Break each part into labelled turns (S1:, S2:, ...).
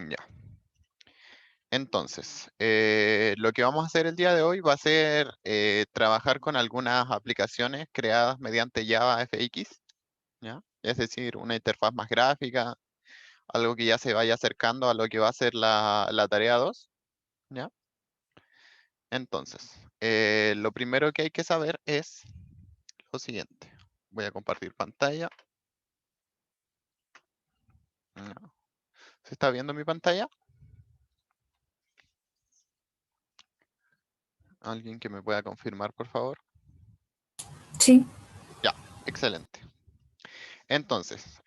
S1: Ya. Entonces, lo que vamos a hacer el día de hoy va a ser trabajar con algunas aplicaciones creadas mediante JavaFX, ¿ya? Es decir, una interfaz más gráfica, algo que ya se vaya acercando a lo que va a ser la tarea 2, ¿ya? Entonces, lo primero que hay que saber es lo siguiente. Voy a compartir pantalla. Ya. ¿Se está viendo mi pantalla? ¿Alguien que me pueda confirmar, por favor?
S2: Sí,
S1: Ya, excelente. Entonces,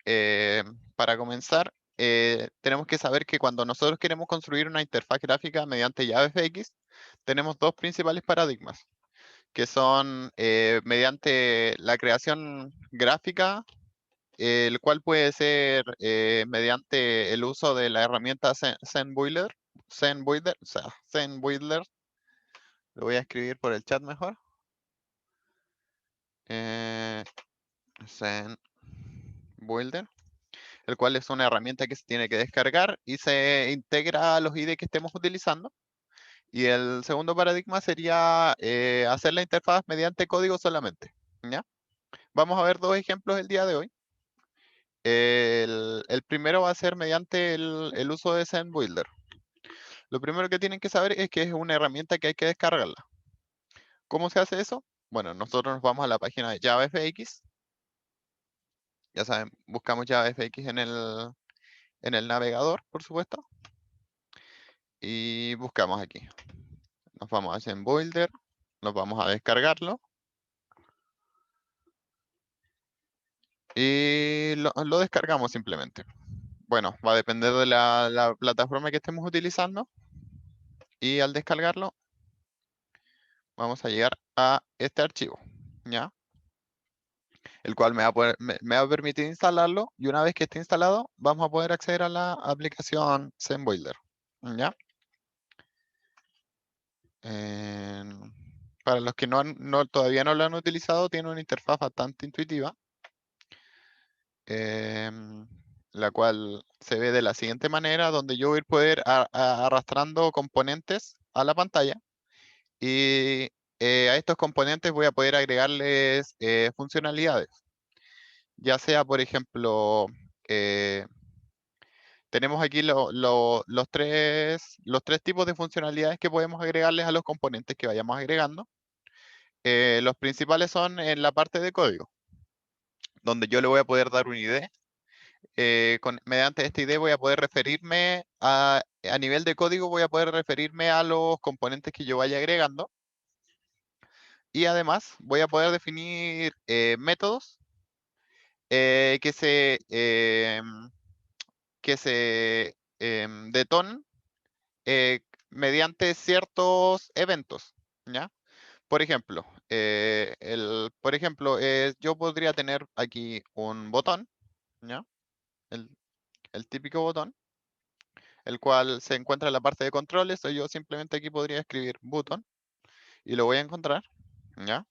S1: para comenzar, tenemos que saber que cuando nosotros queremos construir una interfaz gráfica mediante JavaFX, tenemos dos principales paradigmas, que son mediante la creación gráfica, el cual puede ser mediante el uso de la herramienta ZenBuilder, o sea, ZenBuilder, lo voy a escribir por el chat mejor. eh, ZenBuilder, el cual es una herramienta que se tiene que descargar y se integra a los IDE que estemos utilizando. Y el segundo paradigma sería hacer la interfaz mediante código solamente, ¿ya? Vamos a ver dos ejemplos el día de hoy. El primero va a ser mediante el uso de ZenBuilder. Lo primero que tienen que saber es que es una herramienta que hay que descargarla. ¿Cómo se hace eso? Bueno, nosotros nos vamos a la página de JavaFX. Ya saben, buscamos JavaFX en el navegador, por supuesto, y buscamos aquí. Nos vamos a ZenBuilder, nos vamos a descargarlo y lo descargamos simplemente. Bueno, va a depender de la plataforma que estemos utilizando y al descargarlo vamos a llegar a este archivo, ¿ya? El cual me va a permitir instalarlo y una vez que esté instalado vamos a poder acceder a la aplicación ZenBuilder, ¿ya? Para los que todavía no lo han utilizado, tiene una interfaz bastante intuitiva, em, la cual se ve de la siguiente manera, donde yo voy a poder arrastrando componentes a la pantalla y a estos componentes voy a poder agregarles funcionalidades, ya sea, por ejemplo, eh, tenemos aquí los tres tipos de funcionalidades que podemos agregarles a los componentes que vayamos agregando. Los principales son en la parte de código, donde yo le voy a poder dar un ID. Mediante este ID voy a poder referirme a nivel de código, voy a poder referirme a los componentes que yo vaya agregando. Y además voy a poder definir métodos eh, que se, em, que se detonen mediante ciertos eventos, ¿ya? Por ejemplo, yo podría tener aquí un botón, ¿ya? El, el típico botón, el cual se encuentra en la parte de controles, o yo simplemente aquí podría escribir button y lo voy a encontrar, ¿ya?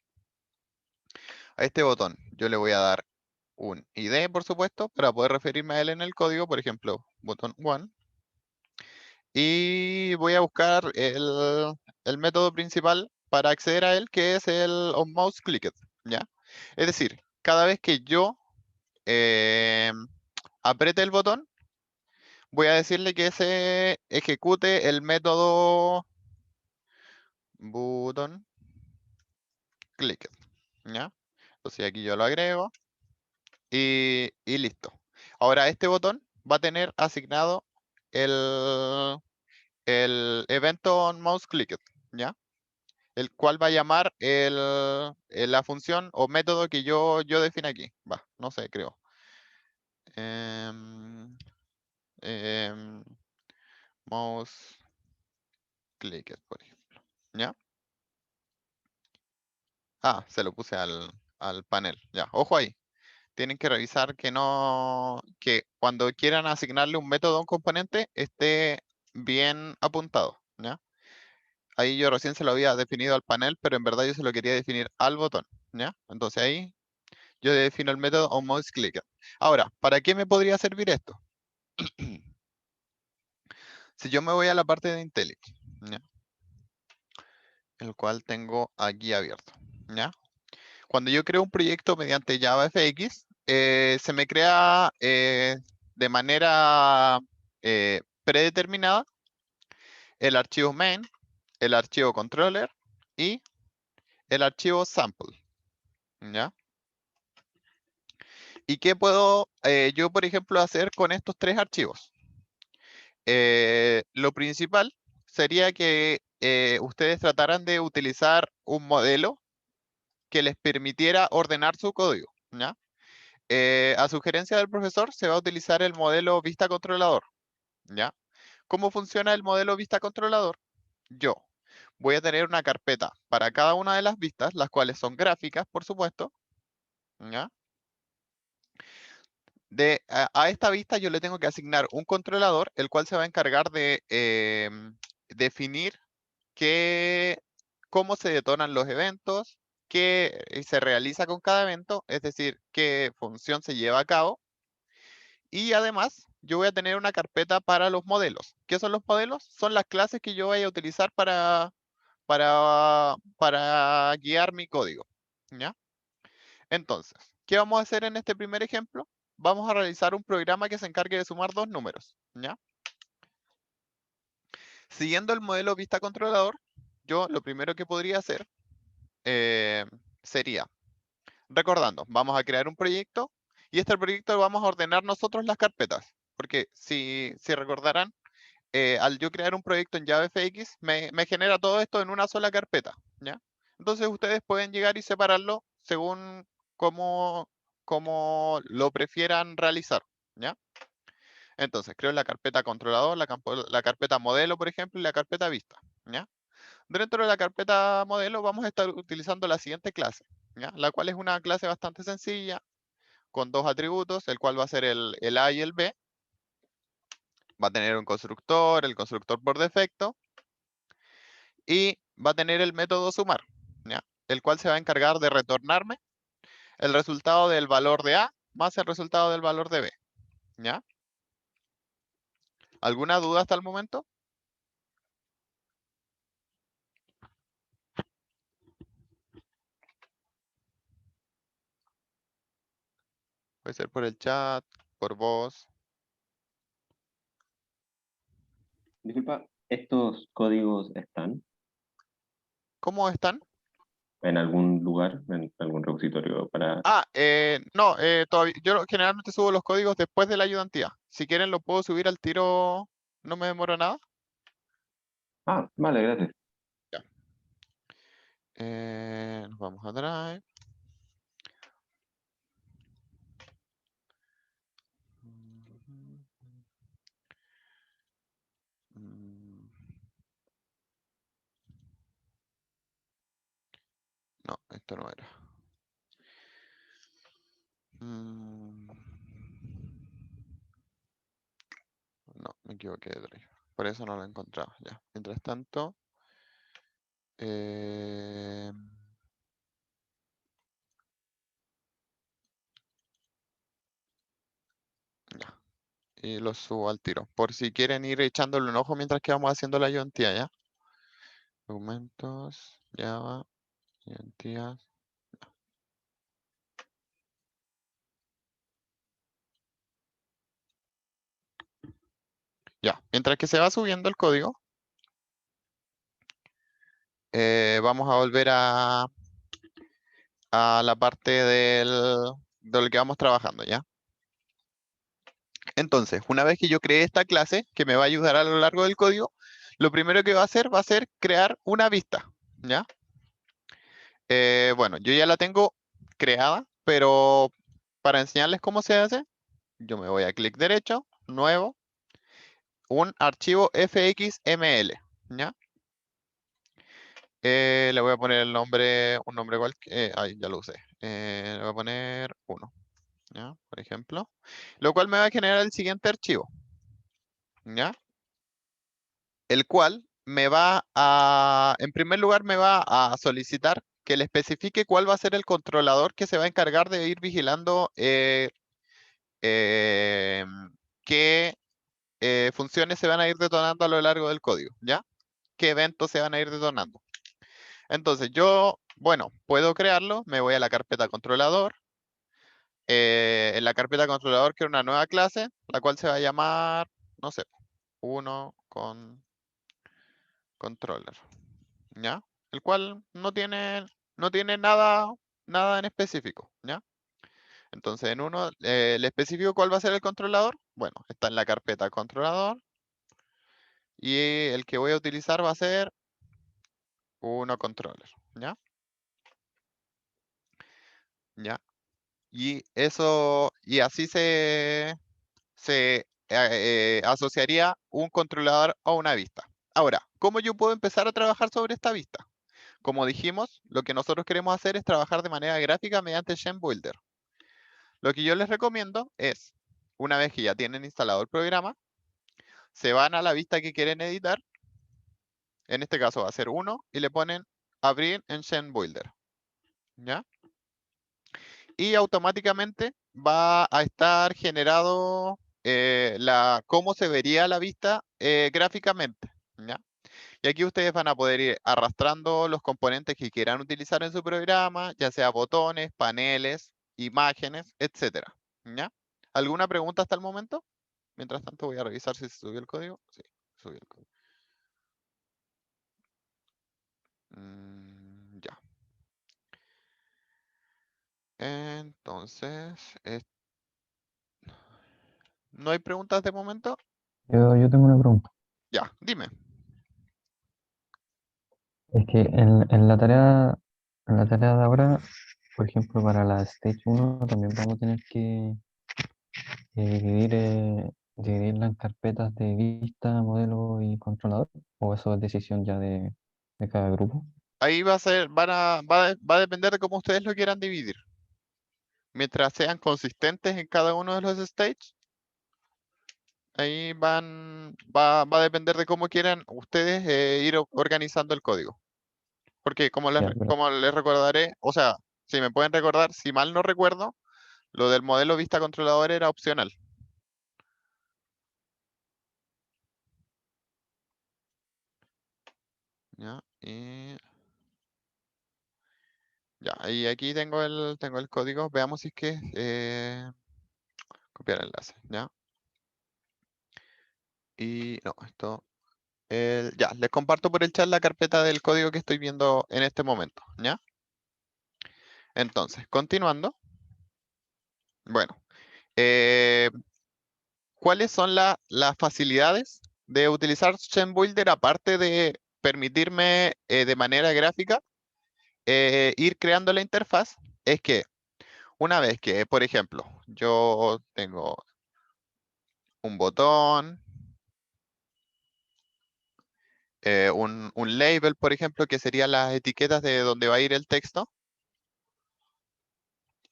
S1: A este botón yo le voy a dar un ID, por supuesto, para poder referirme a él en el código, por ejemplo, button 1, y voy a buscar el método principal para acceder a él, que es el onMouseClicked, ¿ya? Es decir, cada vez que yo eh, apriete el botón, voy a decirle que se ejecute el método button clicked, ¿ya? Entonces aquí yo lo agrego y listo. Ahora este botón va a tener asignado el, el evento onMouseClicked, ¿ya? El cual va a llamar la función o método que yo define aquí. Va, no sé, creo. Em, em, mouse clicked, por ejemplo. ¿Ya? Ah, se lo puse al panel. Ya, ojo ahí. Tienen que revisar que cuando quieran asignarle un método a un componente esté bien apuntado. ¿Ya? Ahí yo recién se lo había definido al panel, pero en verdad yo se lo quería definir al botón. ¿Ya? Entonces ahí yo defino el método onMouseClicked. Ahora, ¿para qué me podría servir esto? Si yo me voy a la parte de IntelliJ, ¿ya? El cual tengo aquí abierto, ¿ya? Cuando yo creo un proyecto mediante JavaFX, se me crea de manera predeterminada el archivo main, el archivo controller y el archivo sample, ¿ya? ¿Y qué puedo yo, por ejemplo, hacer con estos tres archivos? Lo principal sería que ustedes trataran de utilizar un modelo que les permitiera ordenar su código, ¿ya? A sugerencia del profesor se va a utilizar el modelo vista controlador, ¿ya? ¿Cómo funciona el modelo vista controlador? Yo voy a tener una carpeta para cada una de las vistas, las cuales son gráficas, por supuesto, ¿ya? A esta vista yo le tengo que asignar un controlador, el cual se va a encargar de definir cómo se detonan los eventos, qué se realiza con cada evento, es decir, qué función se lleva a cabo. Y además, yo voy a tener una carpeta para los modelos. ¿Qué son los modelos? Son las clases que yo voy a utilizar para guiar mi código, ¿ya? Entonces, ¿qué vamos a hacer en este primer ejemplo? Vamos a realizar un programa que se encargue de sumar dos números, ¿ya? Siguiendo el modelo vista controlador, yo lo primero que podría hacer sería, recordando, vamos a crear un proyecto y este proyecto vamos a ordenar nosotros las carpetas. Porque si recordarán, al yo crear un proyecto en JavaFX, me genera todo esto en una sola carpeta, ¿ya? Entonces ustedes pueden llegar y separarlo según cómo lo prefieran realizar, ¿ya? Entonces creo la carpeta controlador, la carpeta modelo, por ejemplo, y la carpeta vista, ¿ya? Dentro de la carpeta modelo vamos a estar utilizando la siguiente clase, ¿ya? La cual es una clase bastante sencilla, con dos atributos, el cual va a ser el A y el B. Va a tener un constructor, el constructor por defecto, y va a tener el método sumar, ¿ya? El cual se va a encargar de retornarme el resultado del valor de A más el resultado del valor de B, ¿ya? ¿Alguna duda hasta el momento? Puede ser por el chat, por voz.
S3: Disculpa, ¿estos códigos están
S1: ¿Cómo están?
S3: en algún lugar, en algún repositorio para...?
S1: No, todavía, yo generalmente subo los códigos después de la ayudantía. Si quieren lo puedo subir al tiro, no me demora nada.
S3: Ah, vale, gracias.
S1: Ya. Nos vamos a Drive. Mm, No, esto no era. No, me equivoqué de drive. Por eso no lo encontraba. Ya. Mientras tanto. Ya. Y lo subo al tiro. Por si quieren ir echándole un ojo mientras que vamos haciendo la ayudantía, ¿ya? Documentos, Java, ayudantías. Ya, mientras que se va subiendo el código, vamos a volver a la parte de lo que vamos trabajando, ¿ya? Entonces, una vez que yo creé esta clase, que me va a ayudar a lo largo del código, lo primero que va a ser crear una vista, ¿ya? Bueno, yo ya la tengo creada, pero para enseñarles cómo se hace, yo me voy a clic derecho, nuevo, un archivo fxml, ¿ya? Le voy a poner el nombre, un nombre igual ahí ya lo usé. Le voy a poner 1, ¿ya? Por ejemplo. Lo cual me va a generar el siguiente archivo, ¿ya? El cual en primer lugar me va a solicitar que le especifique cuál va a ser el controlador que se va a encargar de ir vigilando que funciones se van a ir detonando a lo largo del código, ¿ya? ¿Qué eventos se van a ir detonando? Entonces yo, bueno, puedo crearlo, me voy a la carpeta controlador. En la carpeta controlador quiero una nueva clase, la cual se va a llamar, no sé, controller, ¿ya? El cual no tiene nada en específico, ¿ya? Entonces en uno, ¿le especifico cuál va a ser el controlador? Bueno, está en la carpeta controlador. Y el que voy a utilizar va a ser controller, ¿ya? ¿Ya? Y eso, y así se asociaría un controlador a una vista. Ahora, ¿cómo yo puedo empezar a trabajar sobre esta vista? Como dijimos, lo que nosotros queremos hacer es trabajar de manera gráfica mediante GenBuilder. Lo que yo les recomiendo es, una vez que ya tienen instalado el programa, se van a la vista que quieren editar. En este caso va a ser 1 y le ponen abrir en GenBuilder, ¿ya? Y automáticamente va a estar generado cómo se vería la vista gráficamente, ¿ya? Y aquí ustedes van a poder ir arrastrando los componentes que quieran utilizar en su programa, ya sea botones, paneles, imágenes, etcétera, ¿ya? ¿Alguna pregunta hasta el momento? Mientras tanto voy a revisar si se subió el código. Sí, subió el código. Ya. Entonces, ¿no hay preguntas de momento?
S4: Yo tengo una pregunta.
S1: Ya, dime.
S4: Es que en la tarea de ahora, por ejemplo, para la Stage 1 también vamos a tener que dividirla en carpetas de vista, modelo y controlador, o eso es decisión ya de cada grupo.
S1: Ahí va a ser, va a depender de cómo ustedes lo quieran dividir. Mientras sean consistentes en cada uno de los stages, ahí va a depender de cómo quieran ustedes ir organizando el código. Porque
S4: Ya, pero
S1: como les recordaré, o sea, si me pueden recordar, si mal no recuerdo, lo del modelo vista controlador era opcional. ¿Ya? Y aquí tengo el código. Veamos si es que copiar enlace, ¿ya? Y no, ya, les comparto por el chat la carpeta del código que estoy viendo en este momento, ¿ya? Entonces, continuando. Bueno, eh, ¿cuáles son las facilidades de utilizar GenBuilder aparte de permitirme de manera gráfica ir creando la interfaz? Es que una vez que, por ejemplo, yo tengo un botón, un label, por ejemplo, que serían las etiquetas de donde va a ir el texto.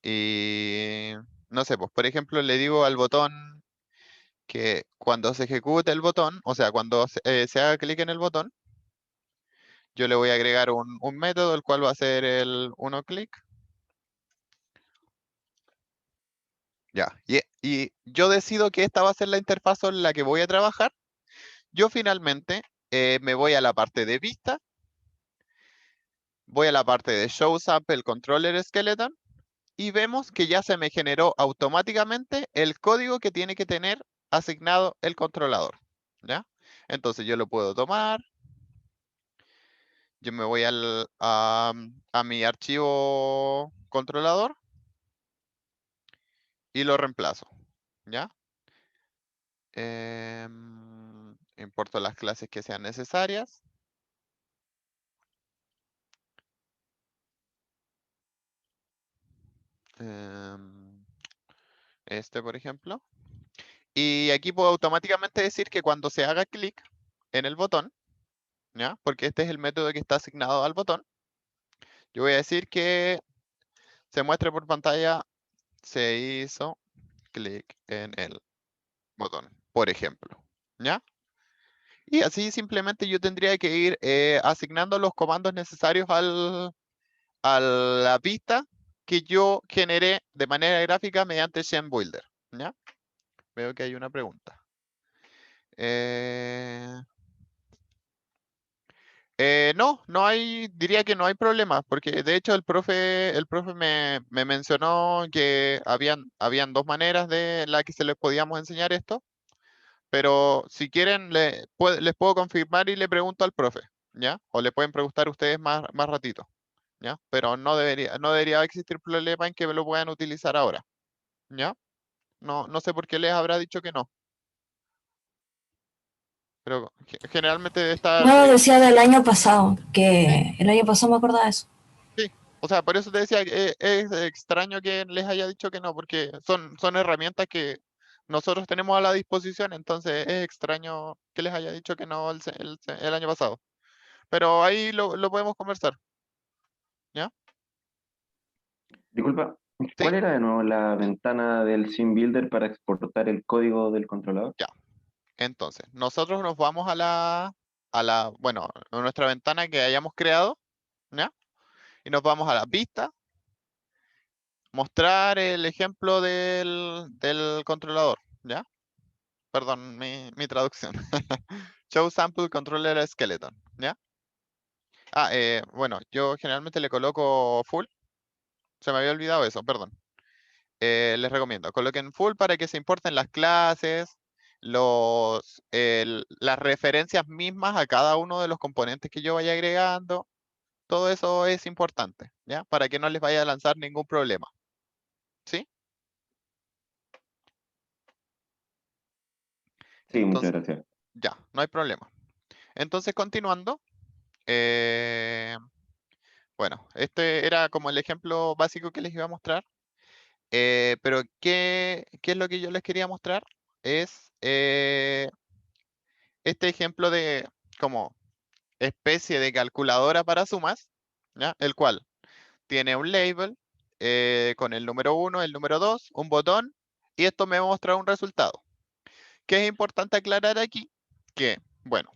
S1: Y no sé, pues por ejemplo le digo al botón que cuando se ejecute el botón, o sea, cuando se haga clic en el botón, yo le voy a agregar un método, el cual va a ser el click. Ya, y yo decido que esta va a ser la interfaz sobre la que voy a trabajar. Yo finalmente me voy a la parte de vista, voy a la parte de Show Sample Controller Skeleton, y vemos que ya se me generó automáticamente el código que tiene que tener asignado el controlador, ¿ya? Entonces yo lo puedo tomar, yo me voy a mi archivo controlador y lo reemplazo, ¿ya? Importo las clases que sean necesarias. Por ejemplo. Y aquí puedo automáticamente decir que cuando se haga clic en el botón, ¿ya? Porque este es el método que está asignado al botón, yo voy a decir que se muestre por pantalla, se hizo clic en el botón, por ejemplo, ¿ya? Y así simplemente yo tendría que ir asignando los comandos necesarios a la vista que yo generé de manera gráfica mediante GenBuilder, ¿ya? Veo que hay una pregunta. No hay, diría que no hay problema, porque de hecho el profe me mencionó que habían dos maneras de la que se les podíamos enseñar esto, pero si quieren les puedo confirmar y le pregunto al profe, ¿ya? O le pueden preguntar ustedes más ratito, ¿ya? Pero no debería existir problema en que lo puedan utilizar ahora, ¿ya? No sé por qué les habrá dicho que no, pero generalmente debe estar...
S2: No, decía del año pasado, que el año pasado me acordaba de eso.
S1: Sí, o sea, por eso te decía que es extraño que les haya dicho que no, porque son herramientas que nosotros tenemos a la disposición, entonces es extraño que les haya dicho que no el año pasado. Pero ahí lo podemos conversar, ¿ya?
S3: Disculpa,
S1: Sí,
S3: ¿cuál era de nuevo la ventana del Sim Builder para exportar el código del controlador?
S1: ya. Entonces, nosotros nos vamos bueno, a nuestra ventana que hayamos creado, ¿ya? Y nos vamos a la vista, mostrar el ejemplo del controlador, ¿ya? Perdón, mi traducción. Show Sample Controller Skeleton, ¿ya? Bueno, yo generalmente le coloco full. Se me había olvidado eso, perdón. Les recomiendo, coloquen full para que se importen las clases, las referencias mismas a cada uno de los componentes que yo vaya agregando. Todo eso es importante, ¿ya? Para que no les vaya a lanzar ningún problema. ¿Sí?
S3: Sí, muchas
S1: Entonces,
S3: gracias.
S1: ya, no hay problema. Entonces, continuando. eh, Bueno, este era como el ejemplo básico que les iba a mostrar. Pero ¿qué es lo que yo les quería mostrar? Es este ejemplo de como especie de calculadora para sumas, ¿ya? El cual tiene un label con el número 1, el número 2, un botón, y esto me va a mostrar un resultado. ¿Qué es importante aclarar aquí? Que, bueno,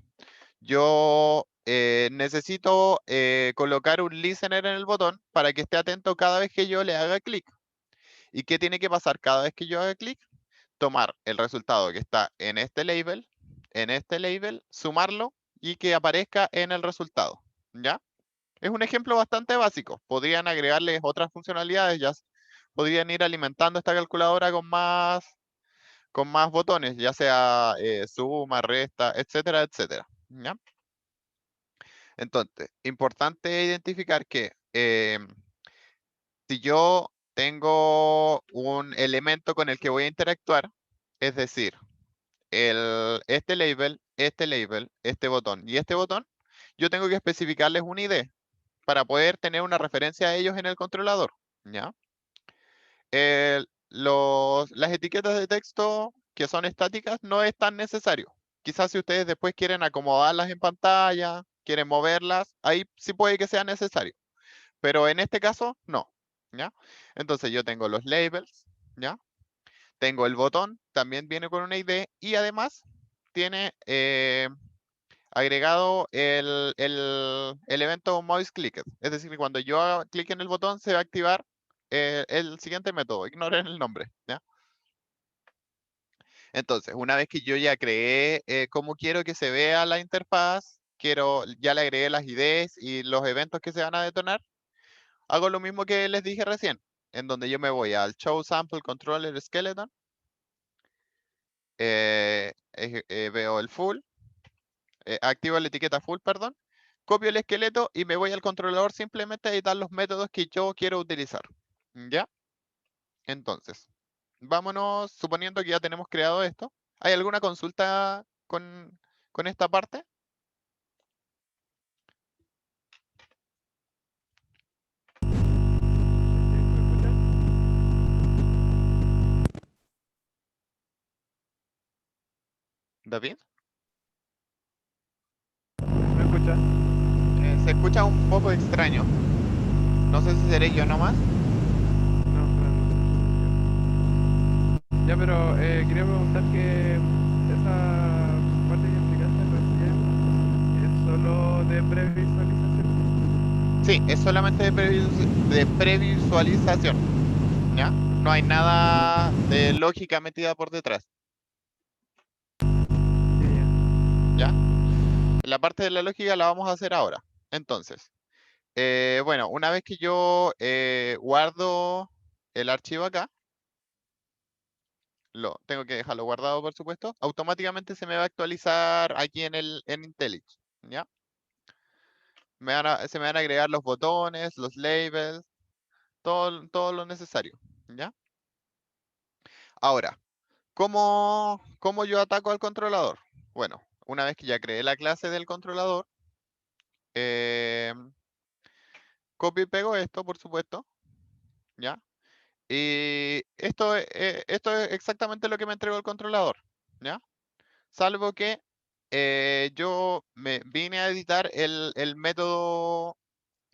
S1: yo necesito colocar un listener en el botón para que esté atento cada vez que yo le haga clic. ¿Y qué tiene que pasar cada vez que yo haga clic? Tomar el resultado que está en este label, sumarlo y que aparezca en el resultado, ¿ya? Es un ejemplo bastante básico. Podrían agregarles otras funcionalidades, ya podrían ir alimentando esta calculadora con más botones, ya sea suma, resta, etcétera, etcétera, ¿ya? Entonces, importante identificar que si yo tengo un elemento con el que voy a interactuar, es decir, este label, este botón y este botón, yo tengo que especificarles un ID para poder tener una referencia a ellos en el controlador, ¿ya? Las etiquetas de texto que son estáticas no es tan necesario. Quizás si ustedes después quieren acomodarlas en pantalla, quieren moverlas, ahí sí puede que sea necesario. Pero en este caso, no, ¿ya? Entonces yo tengo los labels, ¿ya? Tengo el botón, también viene con una ID y además tiene agregado el evento Mouse Clicked. Es decir, que cuando yo haga clic en el botón se va a activar el siguiente método. Ignoren el nombre, ¿ya? Entonces, una vez que yo ya creé cómo quiero que se vea la interfaz, ya le agregué las IDs y los eventos que se van a detonar, hago lo mismo que les dije recién, en donde yo me voy al Show Sample Controller Skeleton, veo el full, activo la etiqueta full, perdón, copio el esqueleto y me voy al controlador simplemente a editar los métodos que yo quiero utilizar. ¿Ya? Entonces, vámonos, suponiendo que ya tenemos creado esto. ¿Hay alguna consulta con esta parte? ¿David?
S5: ¿Me escuchas?
S1: Se escucha un poco extraño. No sé si seré yo nomás.
S5: No, pero ya, pero quería preguntar que esa parte que explicaste recién es solo de previsualización.
S1: Sí, es solamente de previsualización. ¿Ya? No hay nada de lógica metida por detrás.
S5: Ya, ya.
S1: la parte de la lógica la vamos a hacer ahora. Entonces, bueno, una vez que yo guardo el archivo acá, tengo que dejarlo guardado, por supuesto, automáticamente se me va a actualizar aquí en IntelliJ, ¿ya? Se me van a agregar los botones, los labels, todo lo necesario, ¿ya? Ahora, ¿cómo yo ataco al controlador? Bueno, una vez que ya creé la clase del controlador, eh, copio y pego esto, por supuesto, ¿ya? Y esto es exactamente lo que me entregó el controlador, ¿ya? Salvo que yo me vine a editar el método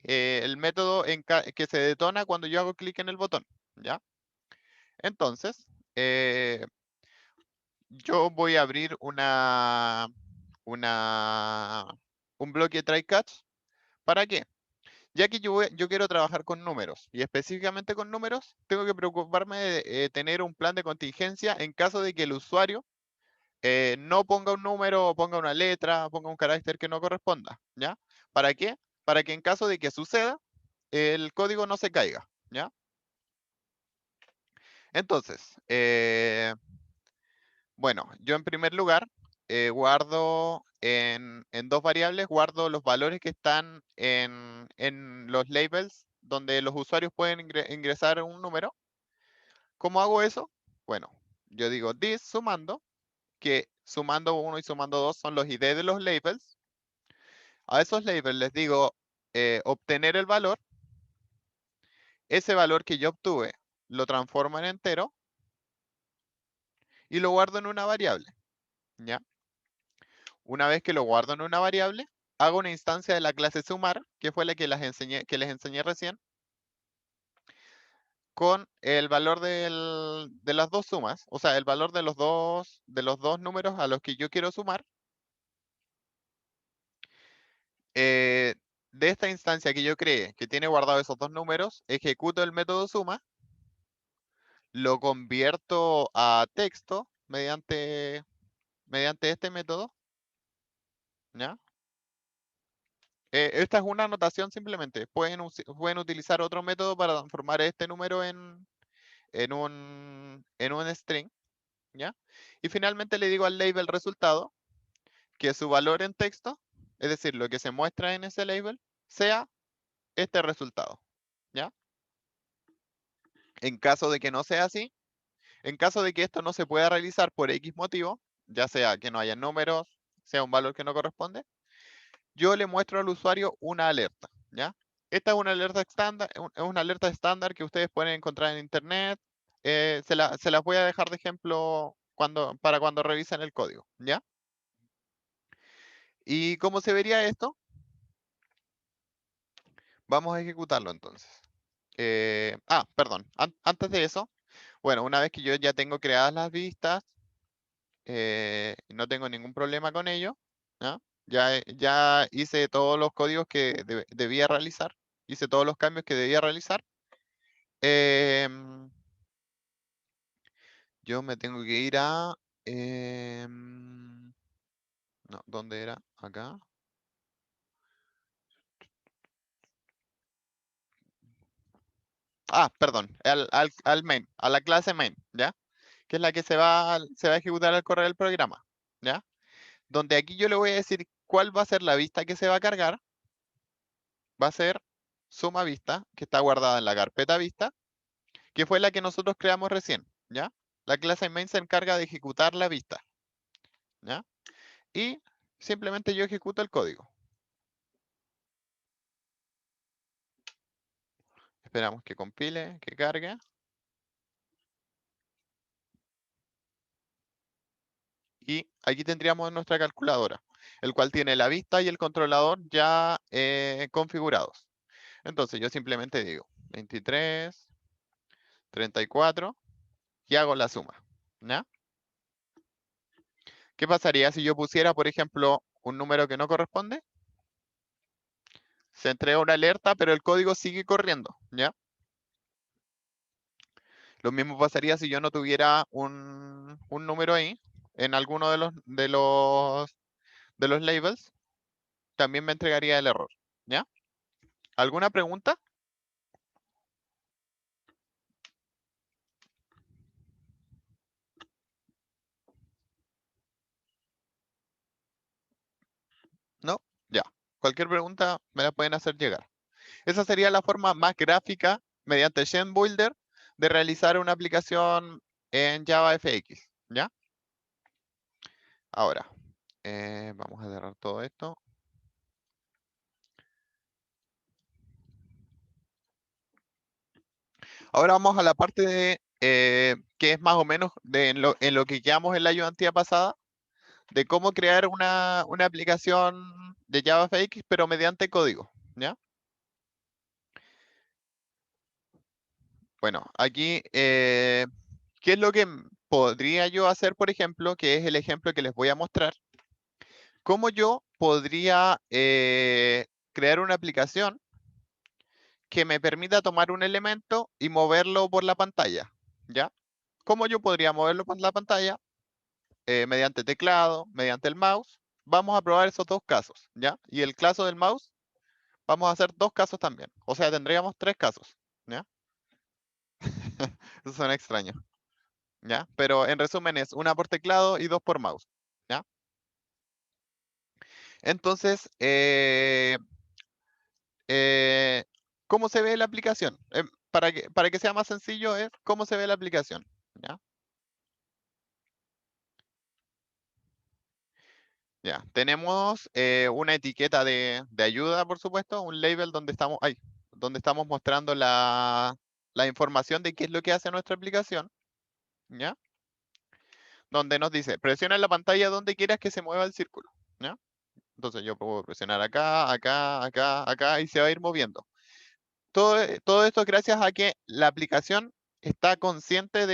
S1: que se detona cuando yo hago clic en el botón, ¿ya? Entonces, yo voy a abrir un bloque try catch. ¿Para qué? Ya que yo quiero trabajar con números y específicamente con números, tengo que preocuparme de tener un plan de contingencia en caso de que el usuario no ponga un número, o ponga una letra, ponga un carácter que no corresponda, ¿ya? ¿Para qué? Para que en caso de que suceda, el código no se caiga, ¿ya? Entonces, bueno, yo en primer lugar guardo en dos variables, guardo los valores que están en los labels donde los usuarios pueden ingresar un número. ¿Cómo hago eso? Bueno, yo digo this sumando, que sumando 1 y sumando 2 son los ID de los labels. A esos labels les digo obtener el valor. Ese valor que yo obtuve lo transformo en entero y lo guardo en una variable, ¿ya? Una vez que lo guardo en una variable, hago una instancia de la clase sumar, que fue la que les enseñé recién, con el valor de las dos sumas, o sea, el valor de los dos números a los que yo quiero sumar. De esta instancia que yo creé, que tiene guardado esos dos números, ejecuto el método suma, lo convierto a texto mediante este método, ¿ya? Esta es una anotación simplemente. Pueden utilizar otro método para transformar este número en un string, ¿ya? Y finalmente le digo al label resultado que su valor en texto, es decir, lo que se muestra en ese label, sea este resultado, ¿ya? En caso de que no sea así, en caso de que esto no se pueda realizar por X motivo, ya sea que no haya números, sea un valor que no corresponde, yo le muestro al usuario una alerta, ¿ya? Esta es una alerta estándar, es una alerta estándar que ustedes pueden encontrar en internet. Se las voy a dejar de ejemplo para cuando revisen el código, ¿ya? ¿Y cómo se vería esto? Vamos a ejecutarlo entonces. Perdón, antes de eso, bueno, una vez que yo ya tengo creadas las vistas, no tengo ningún problema con ello, ¿ya? Ya hice todos los códigos que debía realizar, hice todos los cambios que debía realizar. Em, yo me tengo que ir no, ¿dónde era? Acá. Perdón, al main, a la clase main, ¿ya? Que es la que se va a ejecutar al correr del programa, ¿ya? Donde aquí yo le voy a decir cuál va a ser la vista que se va a cargar. Va a ser suma vista, que está guardada en la carpeta vista, que fue la que nosotros creamos recién, ¿ya? La clase main se encarga de ejecutar la vista, ¿ya? Y simplemente yo ejecuto el código. Esperamos que compile, que cargue. Y aquí tendríamos nuestra calculadora, el cual tiene la vista y el controlador ya configurados. Entonces yo simplemente digo 23, 34 y hago la suma, ¿ya? ¿Qué pasaría si yo pusiera, por ejemplo, un número que no corresponde? Se entrega una alerta, pero el código sigue corriendo, ¿ya? Lo mismo pasaría si yo no tuviera un número ahí en alguno de los labels. también me entregaría el error, ¿ya? ¿Alguna pregunta? ¿No? Ya. Cualquier pregunta me la pueden hacer llegar. Esa sería la forma más gráfica mediante GenBuilder de realizar una aplicación en JavaFX, ¿ya? Ahora, vamos a cerrar todo esto. Ahora vamos a la parte de, que es más o menos en lo que quedamos en la ayudantía pasada, de cómo crear una aplicación de JavaFX, pero mediante código, ¿ya? Bueno, aquí, ¿qué es lo que podría yo hacer, por ejemplo? Que es el ejemplo que les voy a mostrar. ¿Cómo yo podría crear una aplicación que me permita tomar un elemento y moverlo por la pantalla? ¿Ya? ¿Cómo yo podría moverlo por la pantalla? Mediante teclado, mediante el mouse. Vamos a probar esos dos casos, ¿ya? Y el caso del mouse, vamos a hacer dos casos también. O sea, tendríamos tres casos, ¿ya? Eso suena extraño, ¿ya? Pero en resumen es una por teclado y dos por mouse, ¿ya? Entonces, eh, ¿cómo se ve la aplicación? Para que sea más sencillo es cómo se ve la aplicación, ¿ya? Ya, tenemos una etiqueta de ayuda, por supuesto, un label donde estamos mostrando la información de qué es lo que hace nuestra aplicación, ¿ya? Donde nos dice, presiona en la pantalla donde quieras que se mueva el círculo, ¿ya? Entonces yo puedo presionar acá, acá, acá, acá y se va a ir moviendo. Todo esto es gracias a que la aplicación está consciente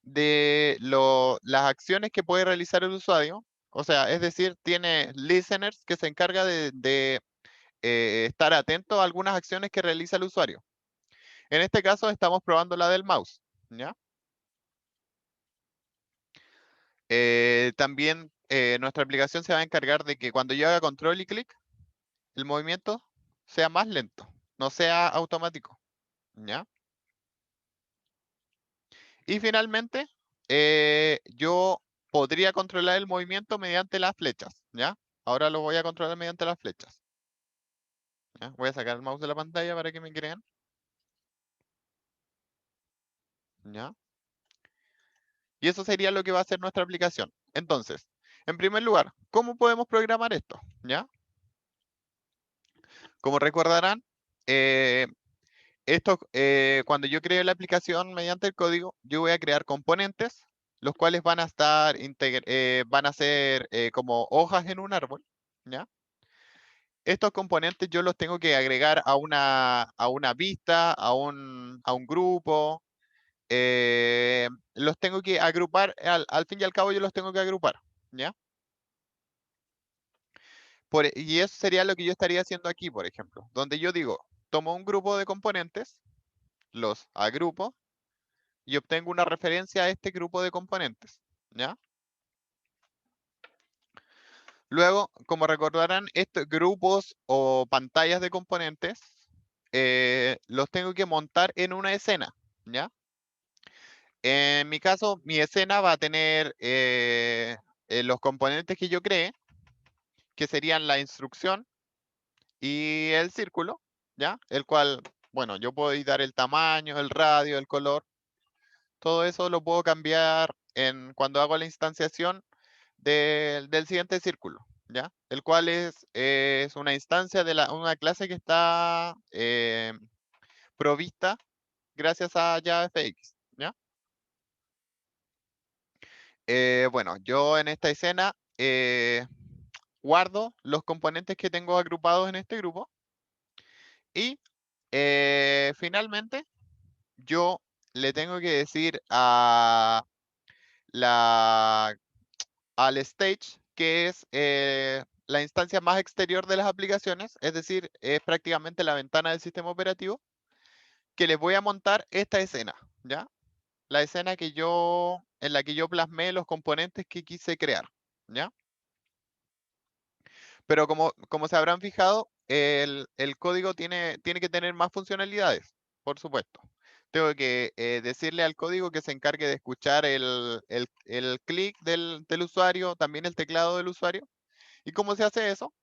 S1: de las acciones que puede realizar el usuario. O sea, es decir, tiene listeners que se encarga de estar atento a algunas acciones que realiza el usuario. En este caso estamos probando la del mouse, ¿ya? También nuestra aplicación se va a encargar de que cuando yo haga control y clic, el movimiento sea más lento, no sea automático, ¿ya? Y finalmente, yo podría controlar el movimiento mediante las flechas, ¿ya? Ahora lo voy a controlar mediante las flechas. ¿Ya? Voy a sacar el mouse de la pantalla para que me crean. ¿Ya? Y eso sería lo que va a hacer nuestra aplicación. Entonces, en primer lugar, ¿cómo podemos programar esto? ¿Ya? Como recordarán, eh, cuando yo creo la aplicación mediante el código, yo voy a crear componentes, los cuales van a estar van a ser como hojas en un árbol, ¿ya? Estos componentes yo los tengo que agregar a una vista, a un grupo, los tengo que agrupar, al fin y al cabo yo los tengo que agrupar, ¿ya? Y eso sería lo que yo estaría haciendo aquí, por ejemplo, donde yo digo, tomo un grupo de componentes, los agrupo y obtengo una referencia a este grupo de componentes, ¿ya? Luego, como recordarán, estos grupos o pantallas de componentes los tengo que montar en una escena, ¿ya? En mi caso, mi escena va a tener los componentes que yo cree, que serían la instrucción y el círculo, ¿ya? El cual, bueno, yo puedo editar el tamaño, el radio, el color, todo eso lo puedo cambiar cuando hago la instanciación del siguiente círculo, ¿ya? El cual es una instancia de una clase que está provista gracias a JavaFX, ¿ya? Bueno, yo en esta escena guardo los componentes que tengo agrupados en este grupo y finalmente yo le tengo que decir la, al stage, que es la instancia más exterior de las aplicaciones, es decir, es prácticamente la ventana del sistema operativo, que les voy a montar esta escena, ¿ya? La escena en la que yo plasmé los componentes que quise crear, ¿ya? Pero como se habrán fijado, el código tiene que tener más funcionalidades, por supuesto. Tengo que decirle al código que se encargue de escuchar el clic del usuario, también el teclado del usuario. ¿Y cómo se hace eso?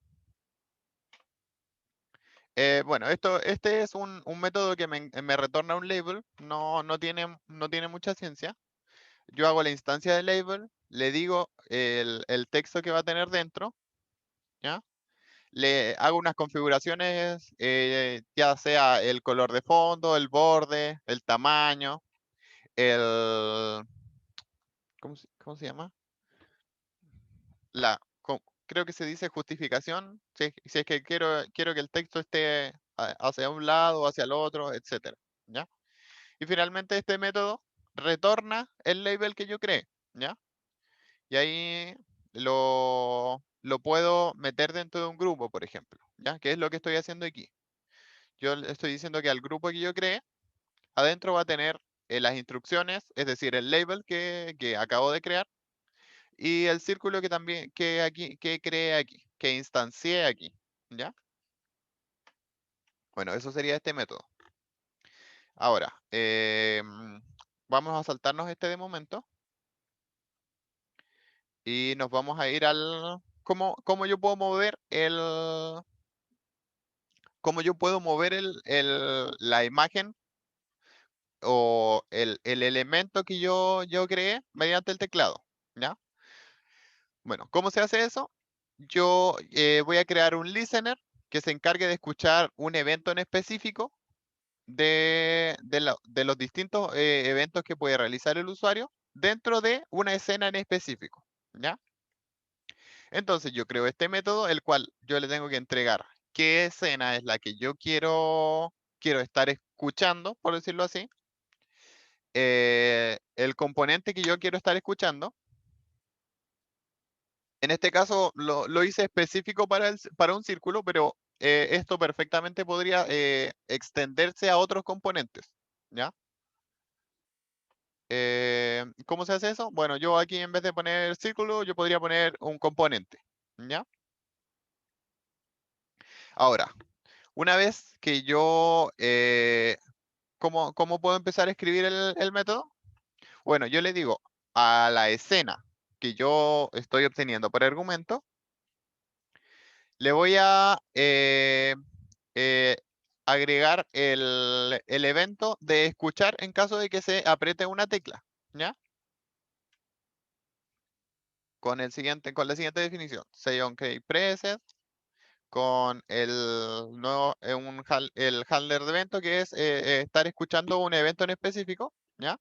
S1: Bueno, este es un método que me retorna un label, no tiene mucha ciencia. Yo hago la instancia de label, le digo el texto que va a tener dentro, ¿ya? Le hago unas configuraciones, ya sea el color de fondo, el borde, el tamaño, el... ¿Cómo se llama? Creo que se dice justificación, si es que quiero que el texto esté hacia un lado o hacia el otro, etcétera, ¿ya? Y finalmente este método retorna el label que yo creé, ¿ya? Y ahí lo puedo meter dentro de un grupo, por ejemplo, ¿ya? Que es lo que estoy haciendo aquí. Yo le estoy diciendo que al grupo que yo creé, adentro va a tener las instrucciones, es decir, el label que acabo de crear, y el círculo que también que creé aquí, que instancié aquí, ¿ya? Bueno, eso sería este método. Ahora, vamos a saltarnos este de momento y nos vamos a ir al cómo yo puedo mover la imagen o el elemento que yo creé mediante el teclado, ¿ya? Bueno, ¿cómo se hace eso? Yo voy a crear un listener que se encargue de escuchar un evento en específico de los distintos eventos que puede realizar el usuario dentro de una escena en específico, ¿ya? Entonces yo creo este método, el cual yo le tengo que entregar qué escena es la que yo quiero estar escuchando, por decirlo así, el componente que yo quiero estar escuchando. En este caso lo hice específico para un círculo, pero esto perfectamente podría extenderse a otros componentes, ¿ya? ¿Cómo se hace eso? Bueno, yo aquí en vez de poner círculo, yo podría poner un componente, ¿ya? Ahora, una vez que yo, ¿cómo puedo empezar a escribir el método? Bueno, yo le digo a la escena que yo estoy obteniendo por argumento, le voy a eh, agregar el evento de escuchar en caso de que se apriete una tecla, ¿ya? Con la siguiente definición. Say on key preset, con el nuevo, el handler de evento, que es estar escuchando un evento en específico, ¿ya?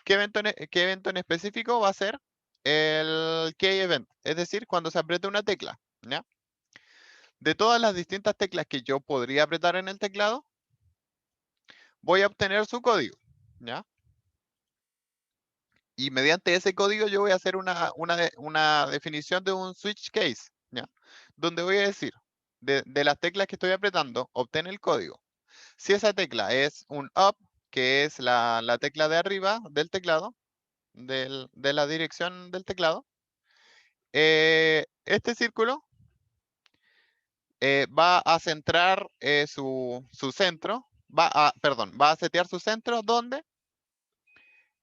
S1: ¿Qué evento en específico va a ser el key event? Es decir, cuando se apriete una tecla, ¿ya? De todas las distintas teclas que yo podría apretar en el teclado, voy a obtener su código, ¿ya? Y mediante ese código yo voy a hacer una definición de un switch case, ¿ya? Donde voy a decir, de las teclas que estoy apretando, obtén el código. Si esa tecla es un up, que es la tecla de arriba del teclado, de la dirección del teclado, este círculo va a centrar su centro, va a setear su centro donde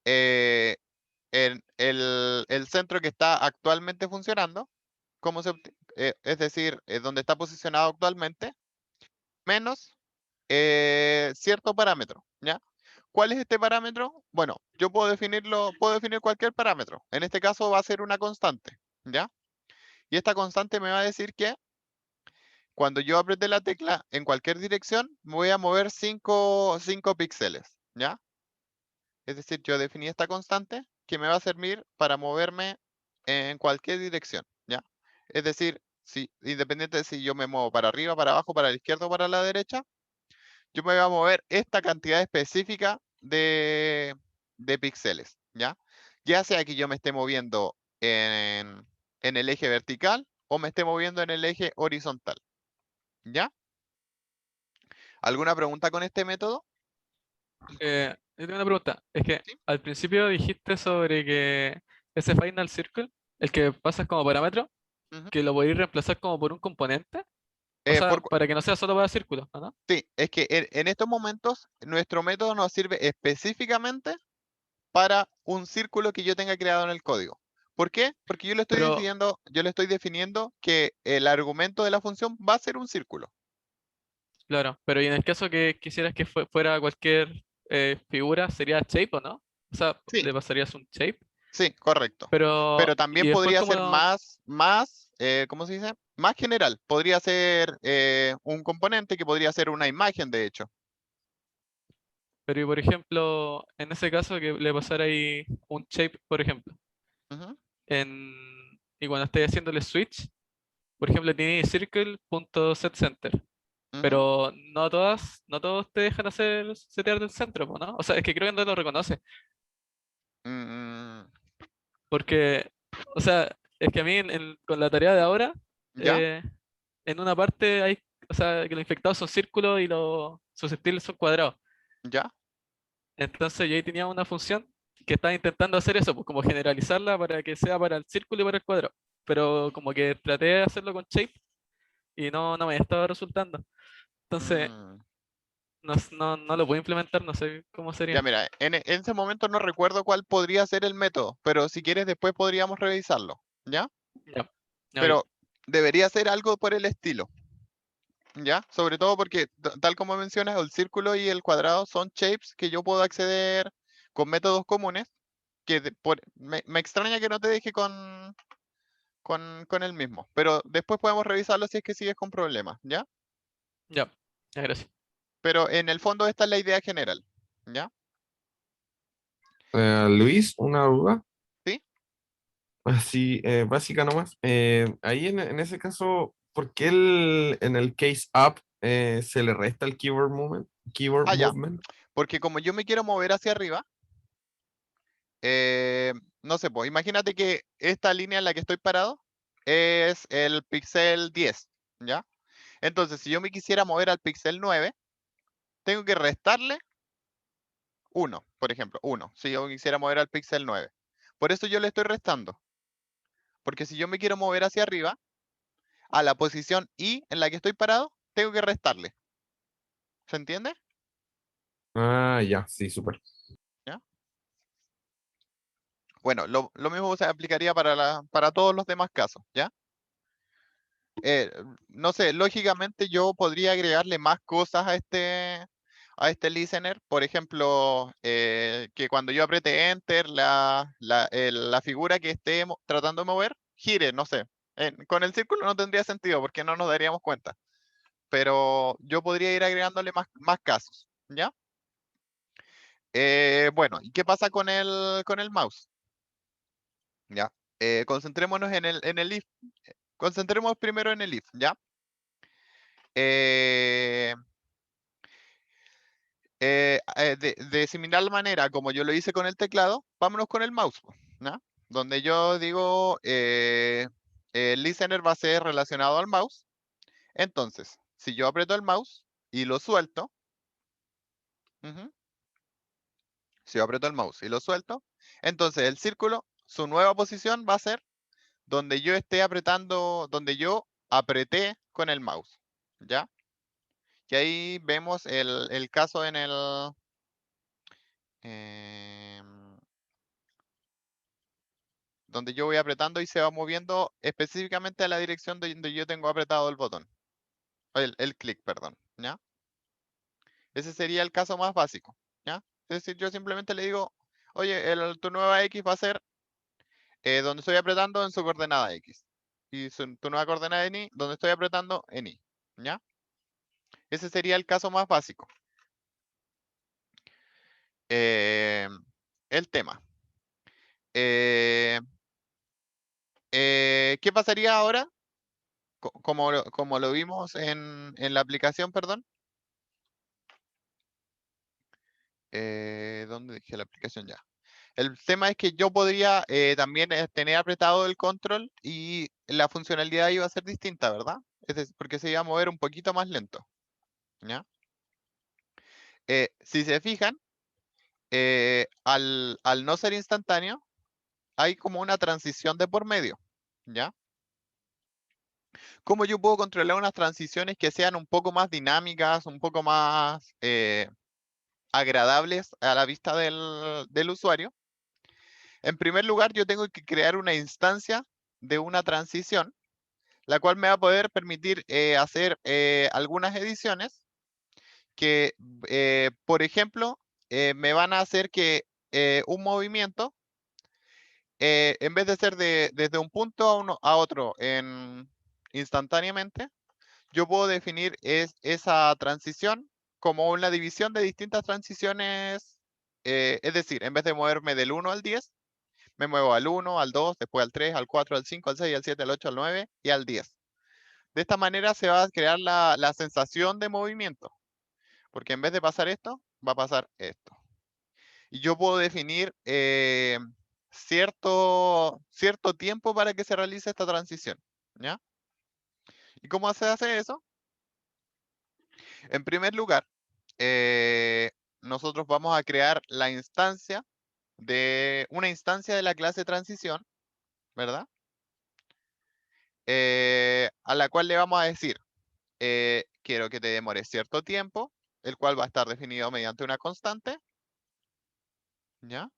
S1: eh, el centro que está actualmente funcionando, es decir, donde está posicionado actualmente, menos cierto parámetro, ¿ya? ¿Cuál es este parámetro? Bueno, yo puedo definir cualquier parámetro. En este caso va a ser una constante, ¿ya? Y esta constante me va a decir que cuando yo apriete la tecla en cualquier dirección, me voy a mover 5 píxeles, ¿ya? Es decir, yo definí esta constante que me va a servir para moverme en cualquier dirección, ¿ya? Es decir, independiente de si yo me muevo para arriba, para abajo, para la izquierda o para la derecha, yo me voy a mover esta cantidad específica de píxeles, ¿ya? Ya sea que yo me esté moviendo en el eje vertical o me esté moviendo en el eje horizontal, ¿ya? ¿Alguna pregunta con este método?
S5: Yo tengo una pregunta. Es que
S1: ¿Sí?
S5: al principio dijiste sobre que ese final circle, el que pasas como parámetro,
S1: Ujú.
S5: que lo podéis reemplazar como por un componente. O sea,
S1: Por
S5: para que no sea solo para círculos, ¿no?
S1: Sí, es que en estos momentos nuestro método nos sirve específicamente para un círculo que yo tenga creado en el código. ¿Por qué? Porque
S5: Pero,
S1: yo le estoy definiendo que el argumento de la función va a ser un círculo.
S5: claro, pero y en el caso que quisieras que fuera cualquier figura, sería shape o no? O sea,
S1: Sí,
S5: le pasarías un shape,
S1: sí, correcto.
S5: pero,
S1: Pero
S5: y
S1: también
S5: después
S1: podría ser
S5: como,
S1: ¿cómo se dice? Más general. Podría ser un componente que podría ser una imagen, de hecho.
S5: pero y por ejemplo, en ese caso que le pasara ahí un shape, por ejemplo,
S1: Ujú,
S5: y cuando estés haciéndole switch, por ejemplo, tiene circle.setCenter,
S1: ujú.
S5: pero no todos te dejan hacer setear del centro, po, ¿no? O sea, es que creo que no lo reconoce,
S1: Mm,
S5: porque, o sea, es que a mí con la tarea de ahora,
S1: ¿ya?
S5: eh, en una parte hay, o sea, que los infectados son círculos y los susceptibles son cuadrados.
S1: ¿Ya?
S5: Entonces yo ahí tenía una función que estaba intentando hacer eso, pues como generalizarla para que sea para el círculo y para el cuadrado. Pero como que traté de hacerlo con shape y no me estaba resultando. Entonces
S1: Mm.
S5: no lo puedo implementar, no sé cómo
S1: Ya,
S5: sería.
S1: mira, en ese momento no recuerdo cuál podría ser el método, pero si quieres después podríamos revisarlo, ¿ya?
S5: Ya, ya, ok.
S1: Pero debería ser algo por el estilo, ¿ya? Sobre todo porque, tal como mencionas, el círculo y el cuadrado son shapes que yo puedo acceder con métodos comunes, que me extraña que no te deje con el mismo, pero después podemos revisarlo si es que sigues con problemas, ¿ya?
S5: Ya, ya, gracias.
S1: Pero en el fondo esta es la idea general, ¿ya?
S6: Luis, una duda,
S1: ¿Sí?
S6: así básica nomás. Ahí en ese caso, ¿por qué en el case up se le resta el keyword movement? Keyword
S1: Ah, ya,
S6: movement.
S1: porque como yo me quiero mover hacia arriba, no sé, pues imagínate que esta línea en la que estoy parado es el píxel 10, ¿ya? Entonces, si yo me quisiera mover al píxel 9, tengo que restarle 1, por ejemplo, 1, si yo quisiera mover al píxel 9. Por eso yo le estoy restando, porque si yo me quiero mover hacia arriba, a la posición I en la que estoy parado, tengo que restarle. ¿Se entiende?
S6: Ah, ya, sí, súper.
S1: ¿Ya? Bueno, lo mismo se aplicaría para todos los demás casos, ¿ya? eh, no sé, lógicamente yo podría agregarle más cosas a este listener. Por ejemplo, que cuando yo apriete Enter, la figura que esté tratando de mover gire, no sé. Con el círculo no tendría sentido porque no nos daríamos cuenta. Pero yo podría ir agregándole más casos, ¿ya? Bueno, ¿y qué pasa con el mouse? ¿Ya? Concentrémonos en el if. Concentremos primero en el if, ¿ya? Eh, de similar manera como yo lo hice con el teclado, vámonos con el mouse, po, ¿no? Donde yo digo, el listener va a ser relacionado al mouse. Entonces, si yo aprieto el mouse y lo suelto, ujú, si yo aprieto el mouse y lo suelto, entonces el círculo, su nueva posición va a ser donde yo esté apretando, donde yo apreté con el mouse, ¿ya? Y ahí vemos el caso em, donde yo voy apretando y se va moviendo específicamente a la dirección de donde yo tengo apretado el botón, el clic, perdón, ¿ya? Ese sería el caso más básico, ¿ya? Es decir, yo simplemente le digo, oye, tu nueva X va a ser donde estoy apretando en su coordenada X. Y tu nueva coordenada en Y, donde estoy apretando en Y, ¿ya? Ese sería el caso más básico. Eh, el tema. Eh, ¿Qué pasaría ahora? Como lo vimos en la aplicación, perdón. ¿Dónde dejé la aplicación ya? El tema es que yo podría también tener apretado el control y la funcionalidad iba a ser distinta, ¿verdad? Porque se iba a mover un poquito más lento, ¿ya? Si se fijan, al no ser instantáneo, hay como una transición de por medio, ¿ya? ¿Cómo yo puedo controlar unas transiciones que sean un poco más dinámicas, un poco más agradables a la vista del usuario? En primer lugar, yo tengo que crear una instancia de una transición, la cual me va a poder permitir hacer algunas ediciones que, por ejemplo, me van a hacer que un movimiento, en vez de ser desde un punto a otro instantáneamente, yo puedo definir esa transición como una división de distintas transiciones. Es decir, en vez de moverme del 1 al 10, me muevo al 1, al 2, después al 3, al 4, al 5, al 6, al 7, al 8, al 9 y al 10. De esta manera se va a crear la sensación de movimiento, porque en vez de pasar esto, va a pasar esto. Y yo puedo definir cierto tiempo para que se realice esta transición, ¿ya? ¿Y cómo se hace eso? En primer lugar, nosotros vamos a crear la instancia una instancia de la clase transición, ¿verdad? A la cual le vamos a decir, quiero que te demores cierto tiempo, el cual va a estar definido mediante una constante, ¿ya?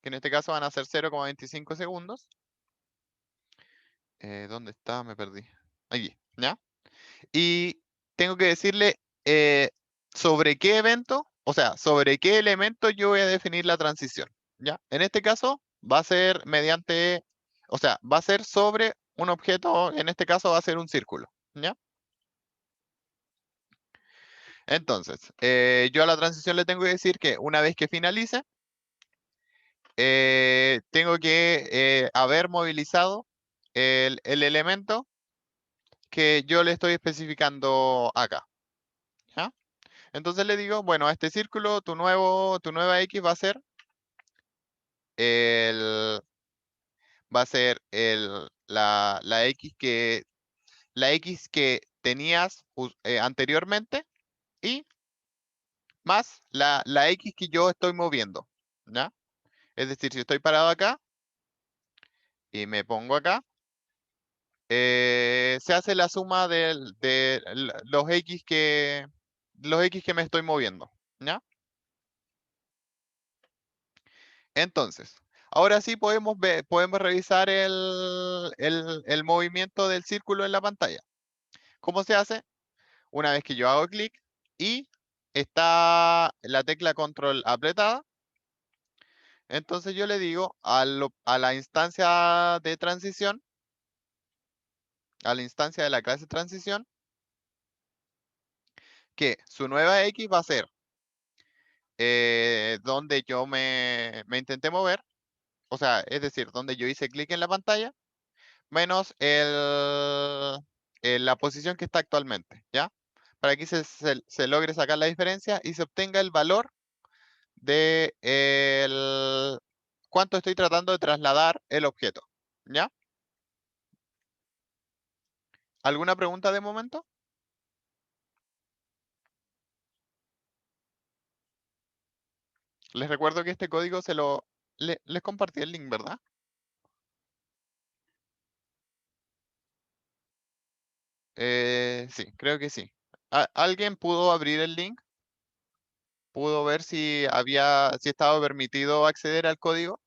S1: Que en este caso van a ser 0,25 segundos. ¿Dónde está? Me perdí. Aquí, ¿ya? Y tengo que decirle sobre qué evento, o sea, sobre qué elemento yo voy a definir la transición, ¿ya? En este caso va a ser mediante, o sea, va a ser sobre un objeto, en este caso va a ser un círculo, ¿ya? Entonces, yo a la transición le tengo que decir que una vez que finalice, tengo que haber movilizado el elemento que yo le estoy especificando acá, ¿ya? Entonces le digo, bueno, a este círculo, tu nueva X va a ser el, la X que tenías anteriormente y más la X que yo estoy moviendo, ¿ya? Es decir, si estoy parado acá y me pongo acá, se hace la suma los X que me estoy moviendo, ¿ya? Entonces, ahora sí podemos revisar el movimiento del círculo en la pantalla. ¿Cómo se hace? Una vez que yo hago clic y está la tecla control apretada, entonces yo le digo a la instancia de transición, a la instancia de la clase transición, que su nueva X va a ser donde yo me intenté mover, o sea, es decir, donde yo hice clic en la pantalla, menos la posición que está actualmente, ¿ya? Para que se logre sacar la diferencia y se obtenga el valor de cuánto estoy tratando de trasladar el objeto, ¿ya? ¿Alguna pregunta de momento? Les recuerdo que este código les compartí el link, ¿verdad? Sí, creo que sí. ¿Alguien pudo abrir el link? ¿Pudo ver si estaba permitido acceder al código?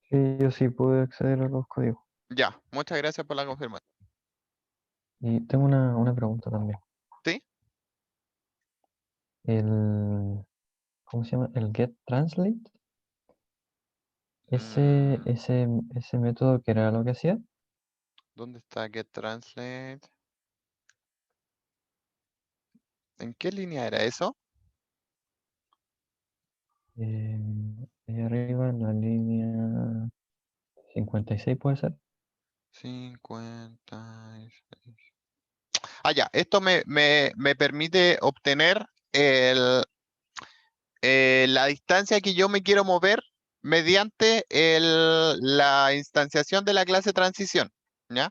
S4: Sí, yo sí pude acceder a los códigos.
S1: Ya, muchas gracias por la confirmación.
S4: Y tengo una pregunta también.
S1: ¿Sí?
S4: El, ¿cómo se llama? El get translate.
S1: Mm,
S4: Ese método que era lo que hacía.
S1: ¿Dónde está get translate? ¿En qué línea era eso?
S4: Ahí arriba en la línea 56 puede ser.
S1: 56. Ah, ya, esto me permite obtener la distancia que yo me quiero mover mediante la instanciación de la clase transición, ¿ya?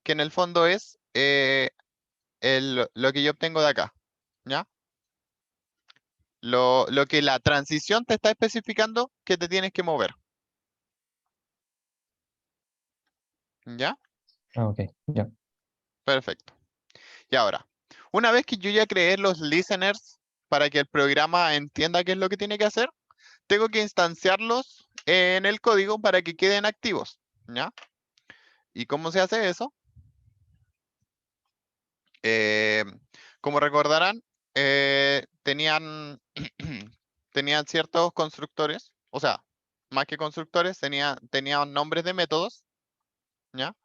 S1: Que en el fondo es lo que yo obtengo de acá, ¿Ya? Lo que la transición te está especificando que te tienes que mover. ¿Ya?
S4: Ah, ok, ya.
S1: Perfecto. Y ahora, una vez que yo ya creé los listeners para que el programa entienda qué es lo que tiene que hacer, tengo que instanciarlos en el código para que queden activos. ¿Ya? ¿Y cómo se hace eso? Eh, como recordarán, tenían ciertos constructores, o sea, más que constructores, tenían nombres de métodos, ¿ya?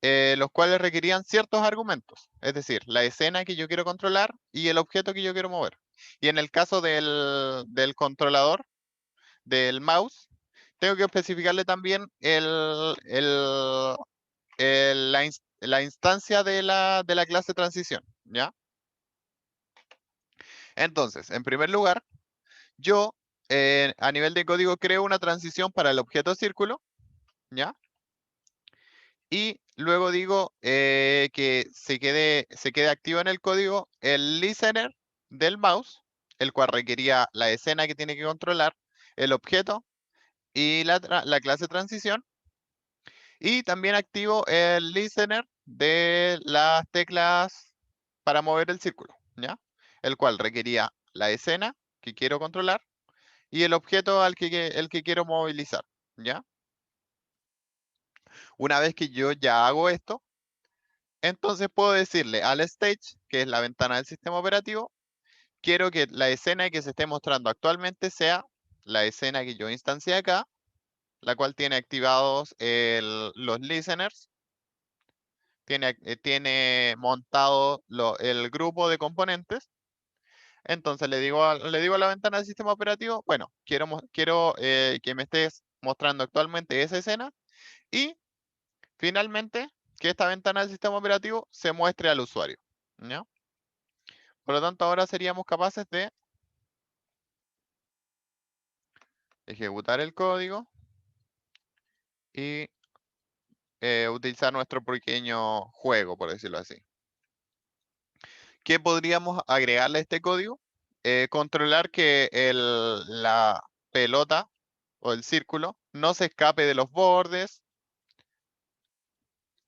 S1: Los cuales requerían ciertos argumentos, es decir, la escena que yo quiero controlar y el objeto que yo quiero mover. Y en el caso del controlador, del mouse, tengo que especificarle también la instancia de la clase transición, ¿ya? Entonces, en primer lugar, yo a nivel de código creo una transición para el objeto círculo, ¿ya? Y luego digo que se quede activo en el código el listener del mouse, el cual requería la escena que tiene que controlar, el objeto y la clase transición. Y también activo el listener de las teclas para mover el círculo, ¿ya? El cual requería la escena que quiero controlar y el objeto el que quiero movilizar, ¿ya? Una vez que yo ya hago esto, entonces puedo decirle al stage, que es la ventana del sistema operativo, quiero que la escena que se esté mostrando actualmente sea la escena que yo instancié acá, la cual tiene activados los listeners, tiene montado el grupo de componentes. Entonces le digo a la ventana del sistema operativo, bueno, quiero que me estés mostrando actualmente esa escena y finalmente que esta ventana del sistema operativo se muestre al usuario, ¿ya? Por lo tanto, ahora seríamos capaces de ejecutar el código y utilizar nuestro pequeño juego, por decirlo así. ¿Qué podríamos agregarle a este código? Controlar que la pelota o el círculo no se escape de los bordes.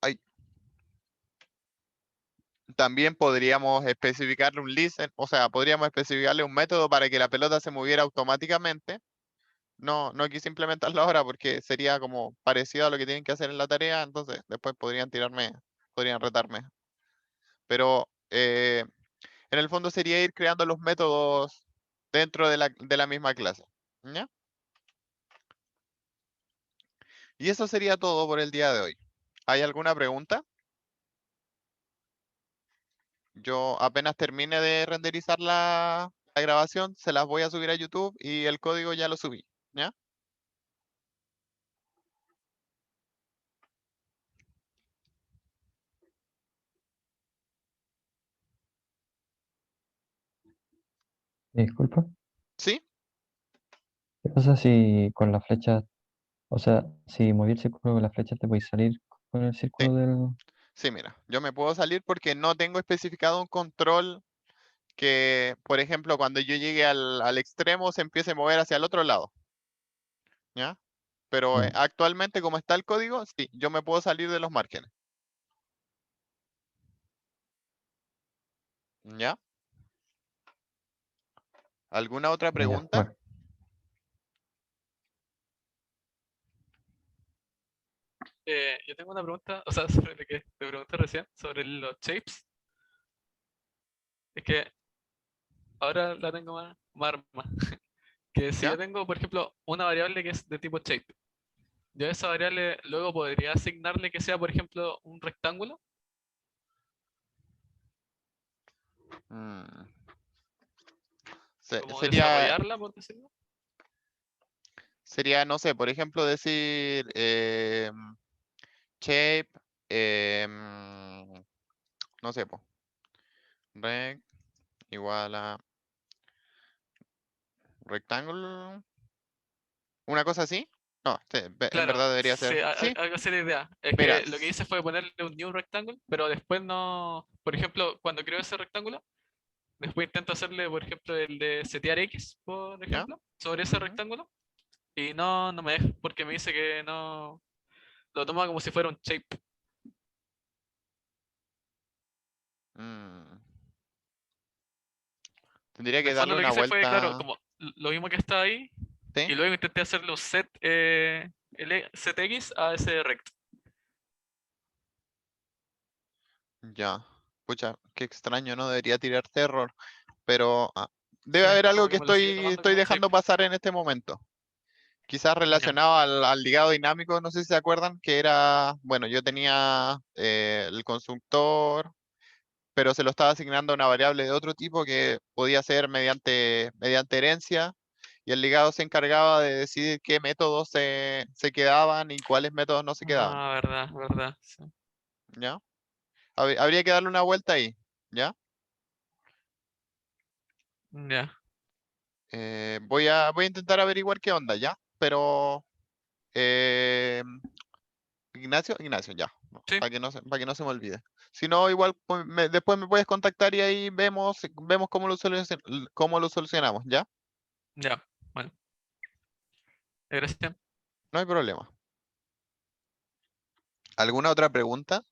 S1: Ay, también podríamos especificarle un listen, o sea, podríamos especificarle un método para que la pelota se moviera automáticamente. No quise implementarlo ahora porque sería como parecido a lo que tienen que hacer en la tarea, entonces después podrían retarme. Pero en el fondo sería ir creando los métodos dentro de la misma clase, ¿ya? Y eso sería todo por el día de hoy. ¿Hay alguna pregunta? Yo apenas termine de renderizar la grabación, se las voy a subir a YouTube y el código ya lo subí, ¿ya?
S4: Disculpa.
S1: ¿Sí?
S4: ¿Qué pasa si con la flecha, o sea, si moví el círculo con la flecha te podéis salir con el
S1: Sí,
S4: círculo del...
S1: sí, mira, yo me puedo salir porque no tengo especificado un control que, por ejemplo, cuando yo llegue al extremo se empiece a mover hacia el otro lado, ¿ya? Pero
S4: Ya.
S1: actualmente como está el código, sí, yo me puedo salir de los márgenes, ¿ya? ¿Alguna otra
S4: Ya,
S1: pregunta?
S4: bueno.
S5: Yo tengo una pregunta, o sea, sobre lo que te pregunté recién, sobre los shapes. Es que ahora la tengo más. Que si yo
S1: ¿Ya?
S5: tengo, por ejemplo, una variable que es de tipo shape, yo a esa variable luego podría asignarle que sea, por ejemplo, un rectángulo.
S1: Mm,
S5: Como
S1: sería,
S5: desarrollarla, por decirlo.
S1: no sé, por ejemplo, decir shape, no sé, po, rect igual a rectángulo, una cosa así. No, sí, en
S5: Claro,
S1: verdad debería
S5: sí,
S1: ser. Sí,
S5: algo así de idea. Es
S1: mira,
S5: que lo que hice fue ponerle un new rectangle, pero después no, por ejemplo, cuando creo ese rectángulo, Después intento hacerle, por ejemplo, el de setear X, por ejemplo, sobre ese
S1: Ujú.
S5: rectángulo. Y no me deja, porque me dice que no. Lo toma como si fuera un shape.
S1: Mm. Tendría
S5: En
S1: que
S5: el fondo
S1: darle
S5: lo que
S1: una
S5: hice fue, claro,
S1: vuelta.
S5: como lo mismo que está ahí.
S1: ¿Sí?
S5: Y luego intenté hacerle un set, set X a ese recto.
S1: Ya. Pucha, qué extraño, no debería tirarte error. Pero debe
S5: Sí,
S1: haber algo
S5: como
S1: que
S5: que me lo sigue
S1: estoy,
S5: tomando
S1: estoy
S5: como un shape.
S1: dejando pasar en este momento. Quizás
S5: Ya.
S1: relacionado al ligado dinámico, no sé si se acuerdan, que era, bueno, yo tenía el constructor, pero se lo estaba asignando a una variable de otro tipo que podía ser mediante herencia, y el ligado se encargaba de decidir qué métodos se quedaban y cuáles métodos no se quedaban,
S5: Ah, verdad. Sí.
S1: ¿ya? Habría que darle una vuelta ahí, ¿ya?
S5: Ya.
S1: Voy a intentar averiguar qué onda, ¿ya? Pero, eh, Ignacio, ya,
S5: Sí,
S1: para que no se me olvide. Si no, igual pues, después me puedes contactar y ahí vemos cómo lo solucionamos, ¿ya?
S5: ya. Bueno, gracias.
S1: No hay problema. ¿Alguna otra pregunta?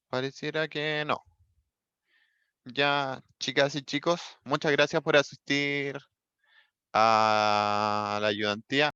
S1: Pareciera que no. Ya, chicas y chicos, muchas gracias por asistir a la ayudantía.